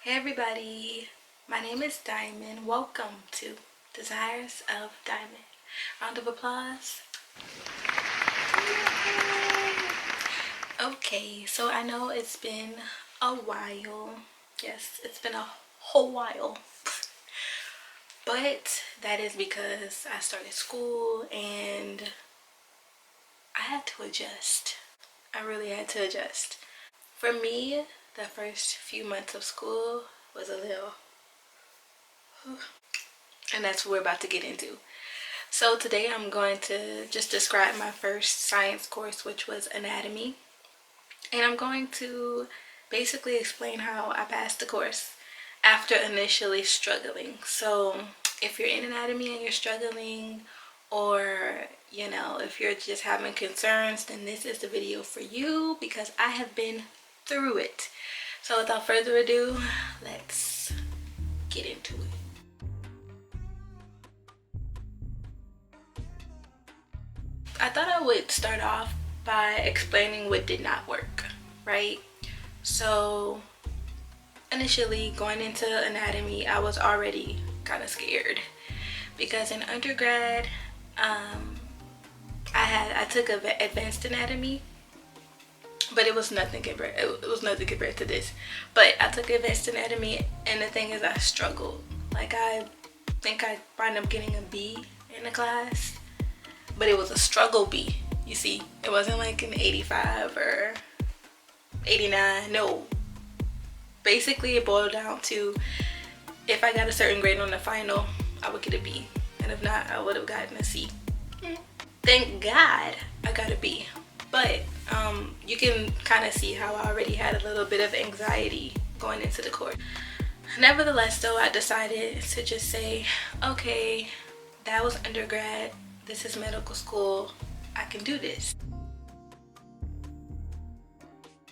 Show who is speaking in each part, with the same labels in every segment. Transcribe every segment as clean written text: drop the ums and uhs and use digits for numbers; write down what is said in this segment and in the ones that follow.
Speaker 1: Hey everybody, my name is Diamond. Welcome to Desires of Diamond. Round of applause. Okay, so I know it's been a while. Yes, it's been a whole while. But that is because I started school and I had to adjust. I really had to adjust. For me, the first few months of school was a little, and that's what we're about to get into. So today I'm going to just describe my first science course, which was anatomy, and I'm going to basically explain how I passed the course after initially struggling. So if you're in anatomy and you're struggling, or you know, if you're just having concerns, then this is the video for you because I have been through it. So without further ado, let's get into it. I thought I would start off by explaining what did not work, right? So initially going into anatomy, I was already kind of scared because in undergrad, I took advanced anatomy, but it was nothing compared. It was nothing compared to this. But I took advanced anatomy, and the thing is, I struggled. Like I think I wound up getting a B in the class, but it was a struggle B. You see, it wasn't like an 85 or 89. No. Basically, it boiled down to if I got a certain grade on the final, I would get a B, and if not, I would have gotten a C. Thank God I got a B. But you can kind of see how I already had a little bit of anxiety going into the course. Nevertheless, though, I decided to just say, okay, that was undergrad, this is medical school, I can do this.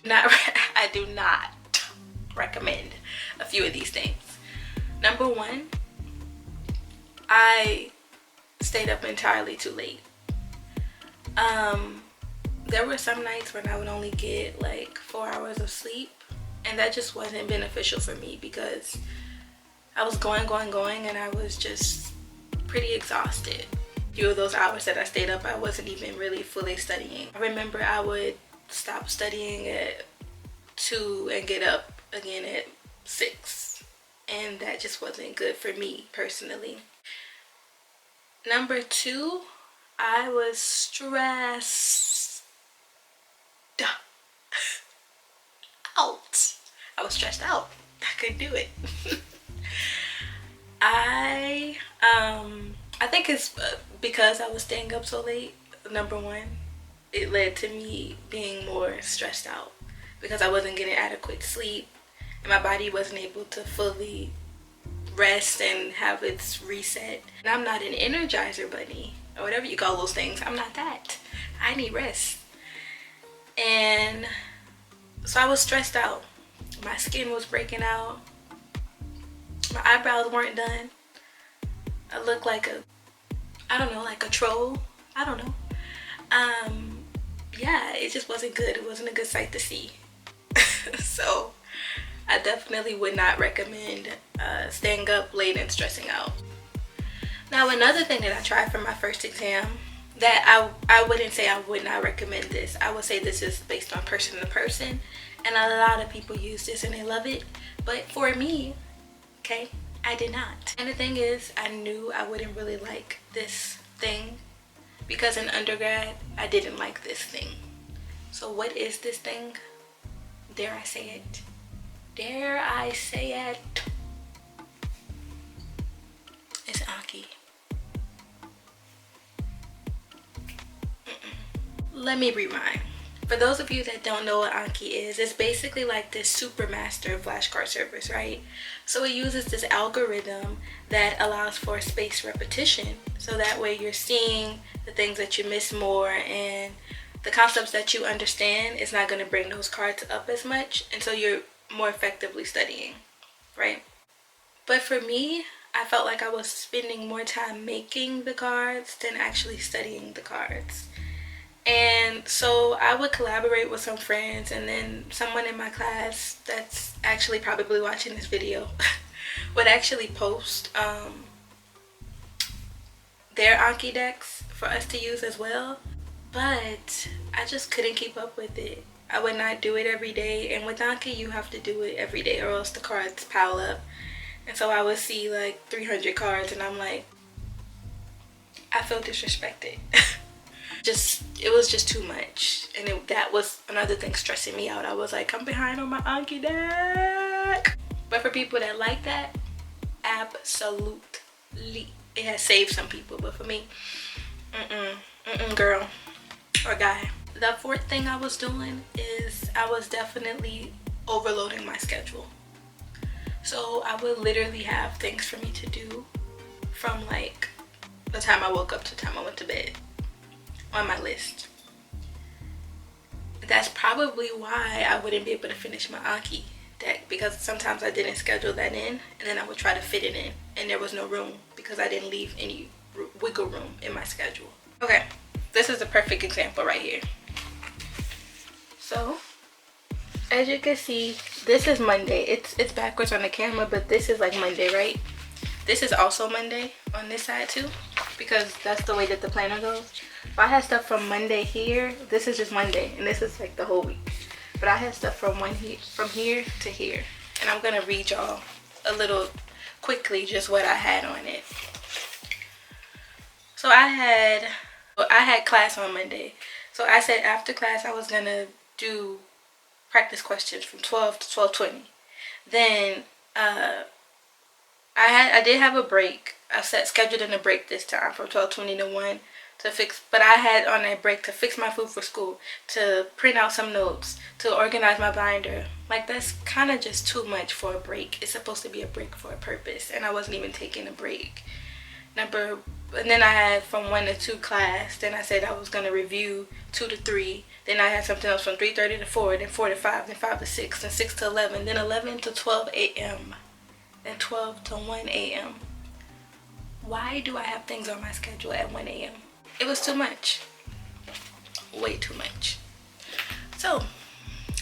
Speaker 1: I do not recommend a few of these things. Number one, I stayed up entirely too late. There were some nights when I would only get like 4 hours of sleep, and that just wasn't beneficial for me because I was going, and I was just pretty exhausted. A few of those hours that I stayed up, I wasn't even really fully studying. I remember I would stop studying at 2 and get up again at 6, and that just wasn't good for me personally. Number two, I was stressed out. I was stressed out. I couldn't do it. I think it's because I was staying up so late. Number one, it led to me being more stressed out because I wasn't getting adequate sleep and my body wasn't able to fully rest and have its reset. And I'm not an Energizer bunny or whatever you call those things. I'm not that. I need rest. And so I was stressed out. My skin was breaking out. My eyebrows weren't done. I looked like like a troll. I don't know. Yeah, it just wasn't good. It wasn't a good sight to see. So I definitely would not recommend staying up late and stressing out. Now, another thing that I tried for my first exam that I wouldn't say I would not recommend this. I would say this is based on person to person, and a lot of people use this and they love it. But for me, okay, I did not. And the thing is, I knew I wouldn't really like this thing because in undergrad, I didn't like this thing. So what is this thing? Dare I say it? Dare I say it? It's Anki. Let me rewind. For those of you that don't know what Anki is, it's basically like this super master of flashcard servers, right? So it uses this algorithm that allows for spaced repetition, so that way you're seeing the things that you miss more, and the concepts that you understand is not going to bring those cards up as much, and so you're more effectively studying, right? But for me, I felt like I was spending more time making the cards than actually studying the cards. And so I would collaborate with some friends, and then someone in my class that's actually probably watching this video would actually post their Anki decks for us to use as well. But I just couldn't keep up with it. I would not do it every day, and with Anki you have to do it every day or else the cards pile up. And so I would see like 300 cards and I'm like, I feel disrespected. It was just too much, and that was another thing stressing me out. I was like, I'm behind on my Anki deck. But for people that like that, absolutely, it has saved some people. But for me, girl or guy. The fourth thing I was doing is I was definitely overloading my schedule. So I would literally have things for me to do from like the time I woke up to the time I went to bed on my list. That's probably why I wouldn't be able to finish my Anki deck, because sometimes I didn't schedule that in, and then I would try to fit it in, and there was no room because I didn't leave any wiggle room in my schedule. Okay, this is a perfect example right here. So as you can see, this is Monday. It's backwards on the camera, but this is like Monday, right? This is also Monday on this side too, because that's the way that the planner goes. If I had stuff from Monday here, this is just Monday, and this is like the whole week. But I had stuff from here to here, and I'm gonna read y'all a little quickly just what I had on it. So I had class on Monday, so I said after class I was gonna do practice questions from 12 to 12:20. Then I did have a break. I scheduled in a break this time from 12:20 to 1 to fix, but I had on that break to fix my food for school, to print out some notes, to organize my binder. Like, that's kind of just too much for a break. It's supposed to be a break for a purpose, and I wasn't even taking a break. And then I had from 1 to 2 class. Then I said I was going to review 2 to 3. Then I had something else from 3:30 to 4, then 4 to 5, then 5 to 6, then 6 to 11, then 11 to 12 a.m., then 12 to 1 a.m. Why do I have things on my schedule at 1 a.m.? It was too much. Way too much. So,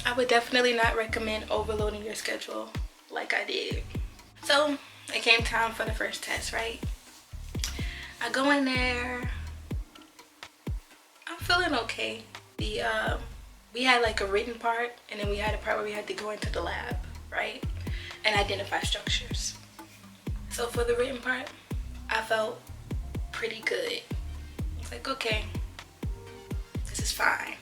Speaker 1: I would definitely not recommend overloading your schedule like I did. So, it came time for the first test, right? I go in there. I'm feeling okay. We had like a written part, and then we had a part where we had to go into the lab, right? And identify structures. So for the written part, I felt pretty good. I was like, okay, this is fine.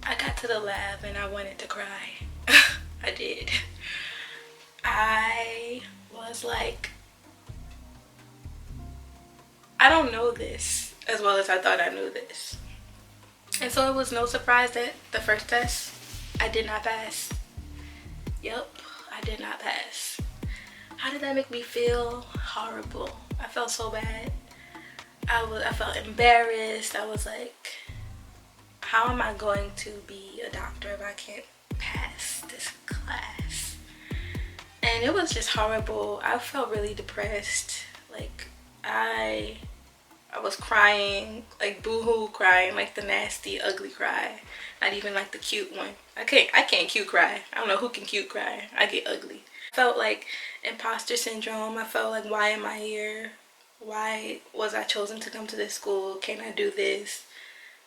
Speaker 1: I got to the lab and I wanted to cry. I did. I was like, I don't know this as well as I thought I knew this. And so it was no surprise that the first test, I did not pass. Yep, I did not pass. How did that make me feel? Horrible. I felt so bad. I felt embarrassed. I was like, how am I going to be a doctor if I can't pass this class? And it was just horrible. I felt really depressed. Like, I was crying, like boo-hoo crying, like the nasty, ugly cry. Not even like the cute one. I can't cute cry. I don't know who can cute cry. I get ugly. I felt like imposter syndrome. I felt like, why am I here? Why was I chosen to come to this school? Can I do this?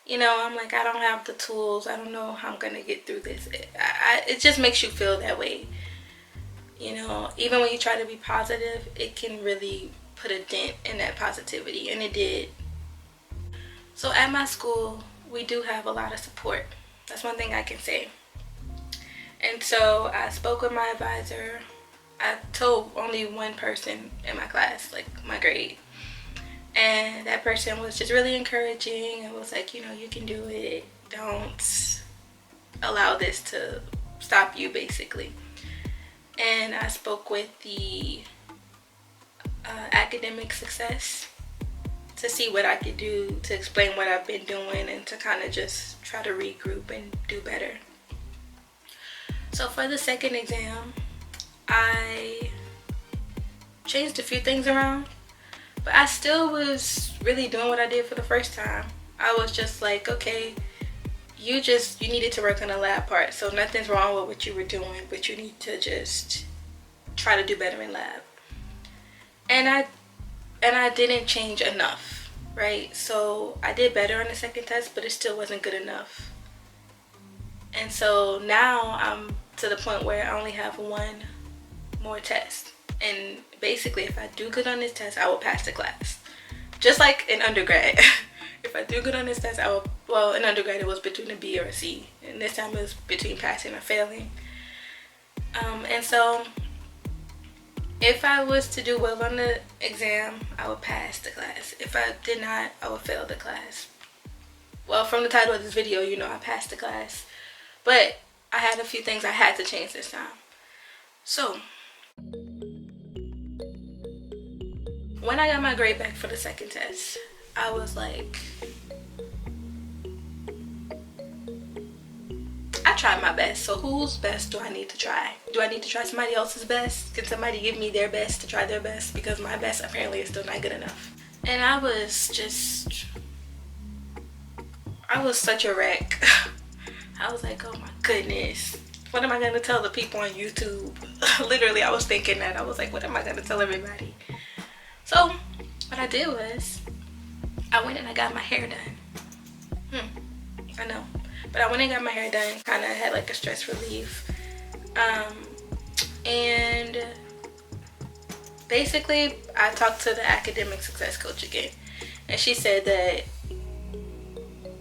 Speaker 1: You know, I'm like, I don't have the tools. I don't know how I'm gonna get through this. It just makes you feel that way. You know, even when you try to be positive, it can really put a dent in that positivity, and it did. So at my school, we do have a lot of support. That's one thing I can say. And so I spoke with my advisor. I told only one person in my class, like my grade, and that person was just really encouraging and was like, you know, you can do it. Don't allow this to stop you, basically. And I spoke with the academic success to see what I could do to explain what I've been doing and to kind of just try to regroup and do better. So for the second exam, I changed a few things around, but I still was really doing what I did for the first time. I was just like, okay, you needed to work on the lab part, so nothing's wrong with what you were doing, but you need to just try to do better in lab. And I didn't change enough, right? So I did better on the second test, but it still wasn't good enough. And so now I'm to the point where I only have one more test. And basically, if I do good on this test, I will pass the class. Just like in undergrad. If I do good on this test, I will, well, in undergrad it was between a B or a C. And this time it was between passing or failing. And so if I was to do well on the exam, I would pass the class. If I did not, I would fail the class. Well, from the title of this video, you know I passed the class. But I had a few things I had to change this time. So when I got my grade back for the second test, I was like, I tried my best. So whose best do I need to try? Do I need to try somebody else's best? Can somebody give me their best to try their best? Because my best apparently is still not good enough. And I was such a wreck. I was like, oh my goodness. What am I going to tell the people on YouTube? Literally, I was thinking that. I was like, what am I going to tell everybody? So what I did was I went and I got my hair done. I know. But I went and got my hair done. Kind of had like a stress relief. And basically, I talked to the academic success coach again. And she said that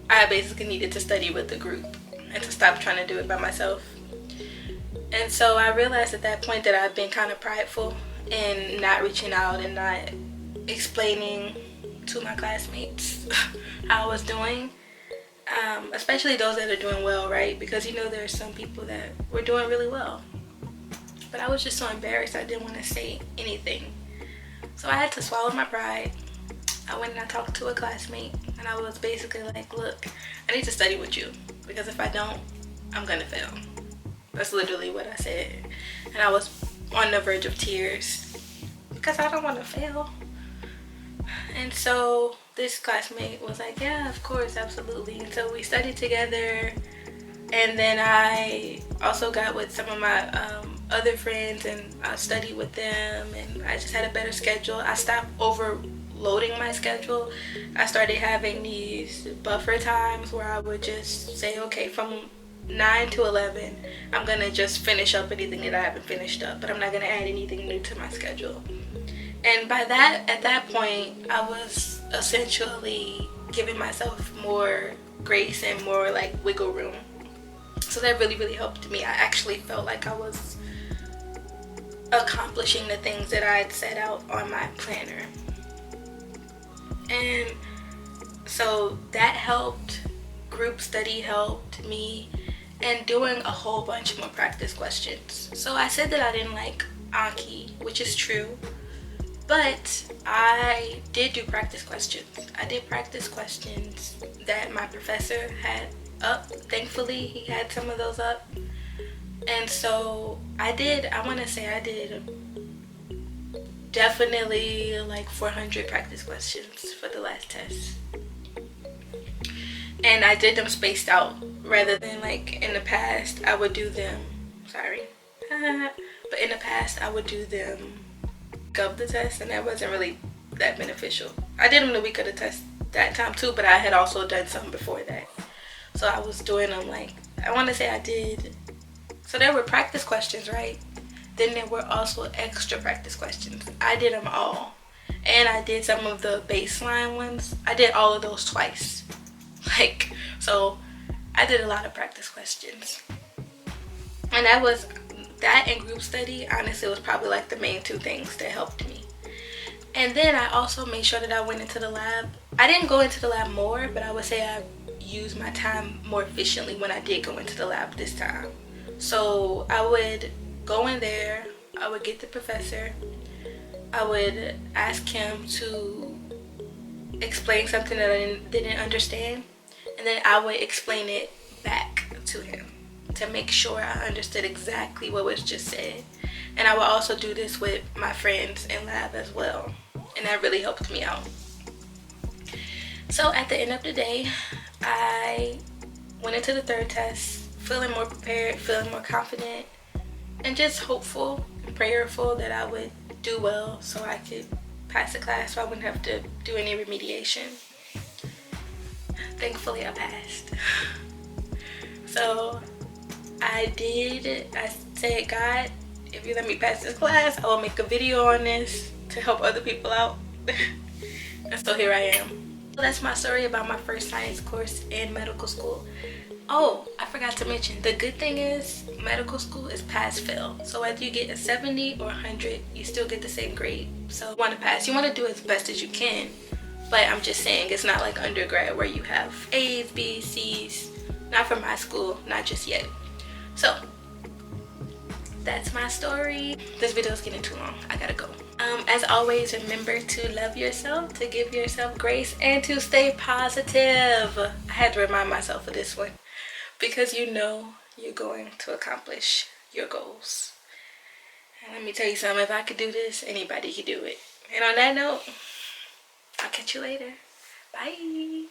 Speaker 1: I basically needed to study with the group and to stop trying to do it by myself. And so I realized at that point that I've been kind of prideful and not reaching out and not explaining to my classmates how I was doing, especially those that are doing well, right? Because you know there are some people that were doing really well, but I was just so embarrassed I didn't want to say anything. So I had to swallow my pride. I went and I talked to a classmate and I was basically like, look, I need to study with you because if I don't, I'm gonna fail. That's literally what I said. And I was on the verge of tears because I don't want to fail. And so this classmate was like, yeah, of course, absolutely. And so we studied together. And then I also got with some of my other friends and I studied with them. And I just had a better schedule. I stopped overloading my schedule. I started having these buffer times where I would just say, okay, from 9 to 11, I'm gonna just finish up anything that I haven't finished up, but I'm not gonna add anything new to my schedule. And by that, at that point, I was essentially giving myself more grace and more like wiggle room. So that really, really helped me. I actually felt like I was accomplishing the things that I had set out on my planner. And so that helped. Group study helped me. And doing a whole bunch more practice questions. So I said that I didn't like Anki, which is true. But I did do practice questions. I did practice questions that my professor had up. Thankfully, he had some of those up. And so I want to say I did definitely like 400 practice questions for the last test. And I did them spaced out rather than like in the past I would do them, but in the past I would do them of the test and that wasn't really that beneficial. I did them the week of the test that time too, but I had also done some before that. So I was doing them like, I want to say I did, so there were practice questions, right? Then there were also extra practice questions. I did them all. And I did some of the baseline ones. I did all of those twice. So I did a lot of practice questions. And that and group study, honestly, was probably like the main two things that helped me. And then I also made sure that I went into the lab. I didn't go into the lab more, but I would say I used my time more efficiently when I did go into the lab this time. So I would go in there, I would get the professor, I would ask him to explain something that I didn't understand, and then I would explain it back to him to make sure I understood exactly what was just said. And I would also do this with my friends in lab as well, and that really helped me out. So at the end of the day, I went into the third test feeling more prepared, feeling more confident, and just hopeful and prayerful that I would do well so I could pass the class so I wouldn't have to do any remediation. Thankfully I passed. So I said, God, if you let me pass this class, I will make a video on this to help other people out. And so here I am. That's my story about my first science course in medical school. Oh, I forgot to mention, the good thing is medical school is pass fail. So whether you get a 70 or 100, you still get the same grade. So you want to pass, you want to do as best as you can. But I'm just saying, it's not like undergrad where you have A's, B's, C's. Not for my school, not just yet. So that's my story. This video is getting too long. I gotta go. As always, remember to love yourself, to give yourself grace, and to stay positive. I had to remind myself of this one because you know you're going to accomplish your goals. And let me tell you something, if I could do this, anybody could do it. And on that note, I'll catch you later. Bye.